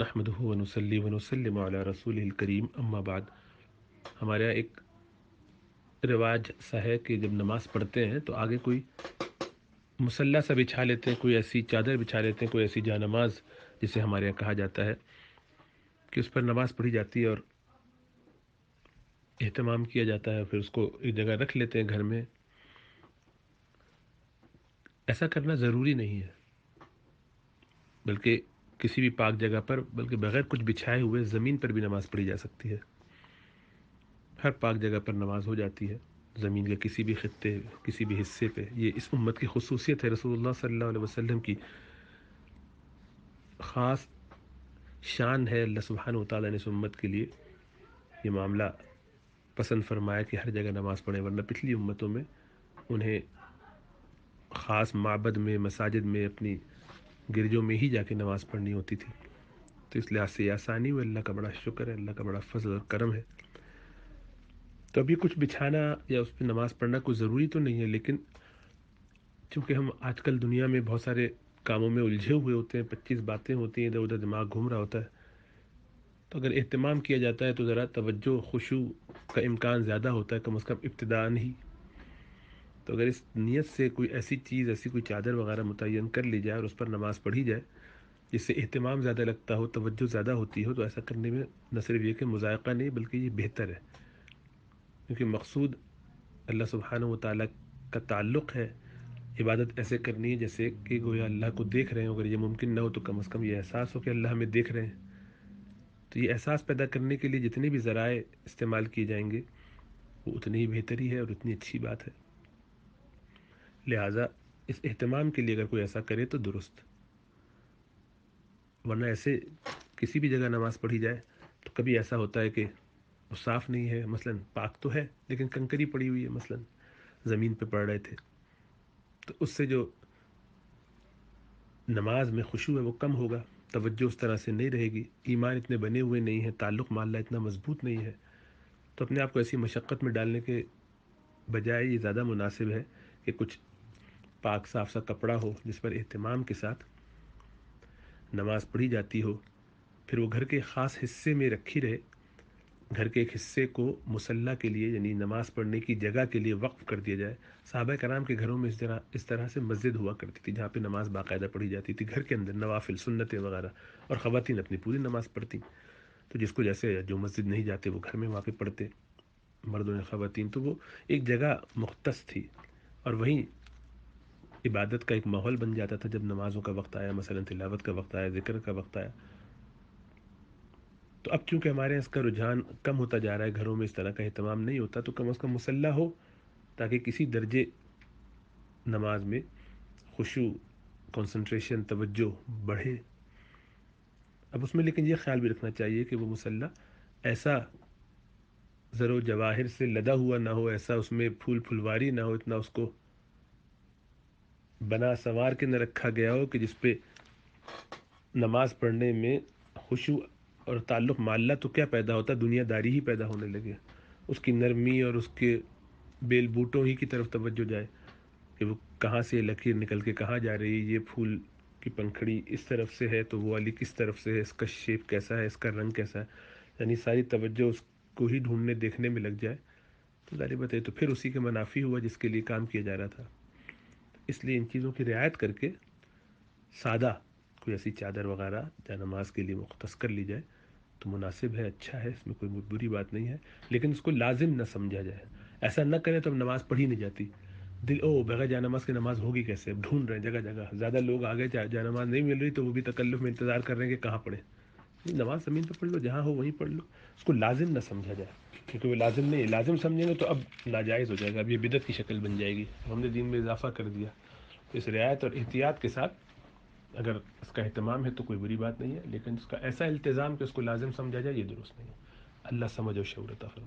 نحمدہ ونصلی ونسلم علی رسول الکریم اما بعد۔ ہمارے یہاں ایک رواج سا ہے کہ جب نماز پڑھتے ہیں تو آگے کوئی مصلی سا بچھا لیتے ہیں، کوئی ایسی چادر بچھا لیتے ہیں، کوئی ایسی جا نماز جسے ہمارے یہاں کہا جاتا ہے کہ اس پر نماز پڑھی جاتی ہے اور اہتمام کیا جاتا ہے، پھر اس کو ایک جگہ رکھ لیتے ہیں گھر میں۔ ایسا کرنا ضروری نہیں ہے، بلکہ کسی بھی پاک جگہ پر، بلکہ بغیر کچھ بچھائے ہوئے زمین پر بھی نماز پڑھی جا سکتی ہے۔ ہر پاک جگہ پر نماز ہو جاتی ہے، زمین کے کسی بھی خطے، کسی بھی حصے پہ۔ یہ اس امت کی خصوصیت ہے، رسول اللہ صلی اللہ علیہ وسلم کی خاص شان ہے۔ اللہ سبحانہ و تعالیٰ نے اس امت کے لیے یہ معاملہ پسند فرمایا کہ ہر جگہ نماز پڑھیں، ورنہ پچھلی امتوں میں انہیں خاص معبد میں، مساجد میں، اپنی گرجوں میں ہی جا کے نماز پڑھنی ہوتی تھی۔ تو اس لحاظ سے یہ آسانی ہوئی، اللہ کا بڑا شکر ہے، اللہ کا بڑا فضل اور کرم ہے۔ تو ابھی کچھ بچھانا یا اس پہ نماز پڑھنا کوئی ضروری تو نہیں ہے، لیکن چونکہ ہم آج کل دنیا میں بہت سارے کاموں میں الجھے ہوئے ہوتے ہیں، 25 باتیں ہوتی ہیں، ادھر ادھر دماغ گھوم رہا ہوتا ہے، تو اگر اہتمام کیا جاتا ہے تو ذرا توجہ، خشوع کا امکان زیادہ ہوتا ہے، کم از کم ابتداءً ہی۔ تو اگر اس نیت سے کوئی ایسی چیز، ایسی کوئی چادر وغیرہ متعین کر لی جائے اور اس پر نماز پڑھی جائے جس سے اہتمام زیادہ لگتا ہو، توجہ زیادہ ہوتی ہو، تو ایسا کرنے میں نہ صرف یہ کہ مذائقہ نہیں بلکہ یہ بہتر ہے، کیونکہ مقصود اللہ سبحانہ و تعالیٰ کا تعلق ہے۔ عبادت ایسے کرنی ہے جیسے کہ گویا اللہ کو دیکھ رہے ہیں، اگر یہ ممکن نہ ہو تو کم از کم یہ احساس ہو کہ اللہ ہمیں دیکھ رہے ہیں۔ تو یہ احساس پیدا کرنے کے لیے جتنے بھی ذرائع استعمال کیے جائیں گے وہ اتنی ہی بہتری ہے اور اتنی اچھی بات ہے۔ لہٰذا اس اہتمام کے لیے اگر کوئی ایسا کرے تو درست، ورنہ ایسے کسی بھی جگہ نماز پڑھی جائے تو کبھی ایسا ہوتا ہے کہ وہ صاف نہیں ہے، مثلاً پاک تو ہے لیکن کنکری پڑی ہوئی ہے، مثلاً زمین پہ پڑھ رہے تھے، تو اس سے جو نماز میں خشوع ہے وہ کم ہوگا، توجہ اس طرح سے نہیں رہے گی، ایمان اتنے بنے ہوئے نہیں ہیں، تعلق مع اللہ اتنا مضبوط نہیں ہے۔ تو اپنے آپ کو ایسی مشقت میں ڈالنے کے بجائے یہ زیادہ مناسب ہے کہ کچھ پاک صاف سا کپڑا ہو جس پر اہتمام کے ساتھ نماز پڑھی جاتی ہو، پھر وہ گھر کے خاص حصے میں رکھی رہے، گھر کے ایک حصے کو مصلی کے لیے یعنی نماز پڑھنے کی جگہ کے لیے وقف کر دیا جائے۔ صحابہ کرام کے گھروں میں اس طرح سے مسجد ہوا کرتی تھی جہاں پہ نماز باقاعدہ پڑھی جاتی تھی، گھر کے اندر نوافل، سنتیں وغیرہ، اور خواتین اپنی پوری نماز پڑھتی۔ تو جس کو جیسے جو مسجد نہیں جاتے وہ گھر میں وہاں پہ پڑھتے، مردوں نے خواتین، تو وہ ایک جگہ مختص تھی، اور وہیں عبادت کا ایک ماحول بن جاتا تھا۔ جب نمازوں کا وقت آیا، مثلا تلاوت کا وقت آیا، ذکر کا وقت آیا، تو اب چونکہ ہمارے اس کا رجحان کم ہوتا جا رہا ہے، گھروں میں اس طرح کا اہتمام نہیں ہوتا، تو کم از کم مصلی ہو تاکہ کسی درجے نماز میں خشوع، کنسنٹریشن، توجہ بڑھے۔ اب اس میں لیکن یہ خیال بھی رکھنا چاہیے کہ وہ مصلی ایسا زر و جواہر سے لدا ہوا نہ ہو، ایسا اس میں پھول پھلواری نہ ہو، اتنا اس کو بنا سنوار کے نہ رکھا گیا ہو کہ جس پہ نماز پڑھنے میں خشوع اور تعلق مع اللہ تو کیا پیدا ہوتا، دنیا داری ہی پیدا ہونے لگے، اس کی نرمی اور اس کے بیل بوٹوں ہی کی طرف توجہ جائے کہ وہ کہاں سے لکیر نکل کے کہاں جا رہی ہے، یہ پھول کی پنکھڑی اس طرف سے ہے تو وہ والی کس طرف سے ہے، اس کا شیپ کیسا ہے، اس کا رنگ کیسا ہے، یعنی ساری توجہ اس کو ہی ڈھونڈنے دیکھنے میں لگ جائے تو ظاہر بات ہے تو پھر اسی کے منافی ہوا جس کے لیے کام کیا جا رہا تھا۔ اس لیے ان چیزوں کی رعایت کر کے سادہ کوئی ایسی چادر وغیرہ یا نماز کے لیے مختص کر لی جائے تو مناسب ہے، اچھا ہے، اس میں کوئی بری بات نہیں ہے، لیکن اس کو لازم نہ سمجھا جائے۔ ایسا نہ کریں تو اب نماز پڑھی نہیں جاتی، بغیر جا نماز کی نماز ہوگی کیسے، اب ڈھونڈ رہے ہیں جگہ جگہ، زیادہ لوگ آگے جا نماز نہیں مل رہی تو وہ بھی تکلف میں انتظار کر رہے ہیں کہ کہاں پڑھیں۔ نماز زمین پہ پڑھ لو، جہاں ہو وہیں پڑھ لو، اس کو لازم نہ سمجھا جائے، کیونکہ وہ لازم نہیں ہے، لازم سمجھیں گے تو اب ناجائز ہو جائے گا، اب یہ بدعت کی شکل بن جائے گی، ہم نے دین میں اضافہ کر دیا۔ تو اس رعایت اور احتیاط کے ساتھ اگر اس کا اہتمام ہے تو کوئی بری بات نہیں ہے، لیکن اس کا ایسا التزام کہ اس کو لازم سمجھا جائے یہ درست نہیں ہے۔ اللہ سمجھ و شعور عطا فرمائے۔